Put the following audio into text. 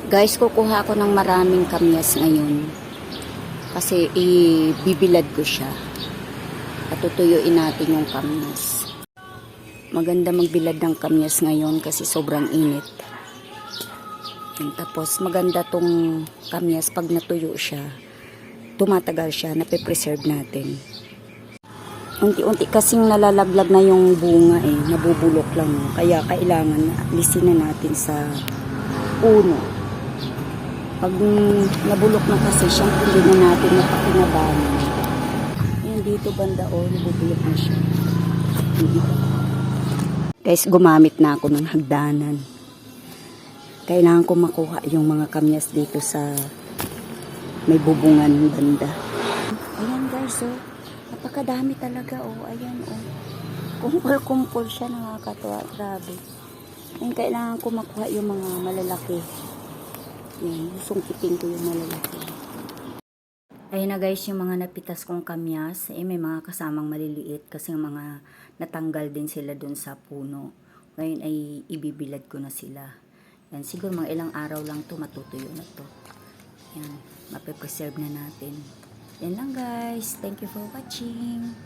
Guys, kukuha ako ng maraming kamyas ngayon. Kasi ibibilad ko siya. At tutuyuin natin yung kamyas. Maganda magbilad ng kamyas ngayon kasi sobrang init. And tapos maganda tong kamyas pag natuyo siya. Tumatagal siya, nape-preserve natin. Unti-unti kasing nalalaglag na yung bunga nabubulok lang. Kaya kailangan alisin na natin sa puno. Pag nabulok na kasi siyang hindi na natin napakinabangan. Ayan dito banda nabubulok na siya. Guys, gumamit na ako ng hagdanan. Kailangan ko makuha yung mga kamyas dito sa may bubungan banda. Ayan guys, napakadami talaga ayan kumpul-kumpul siya, nakakatuwa, grabe. Ayan, kailangan ko makuha yung mga malalaki. Yan, sungkitin ko yung malalaki. Ayun na guys, yung mga napitas kong kamyas, may mga kasamang maliliit kasi mga natanggal din sila dun sa puno. Ngayon ay ibibilad ko na sila. Yan, siguro mga ilang araw lang to matutuyo na to. Yan, mape-preserve na natin. Yan lang guys, thank you for watching.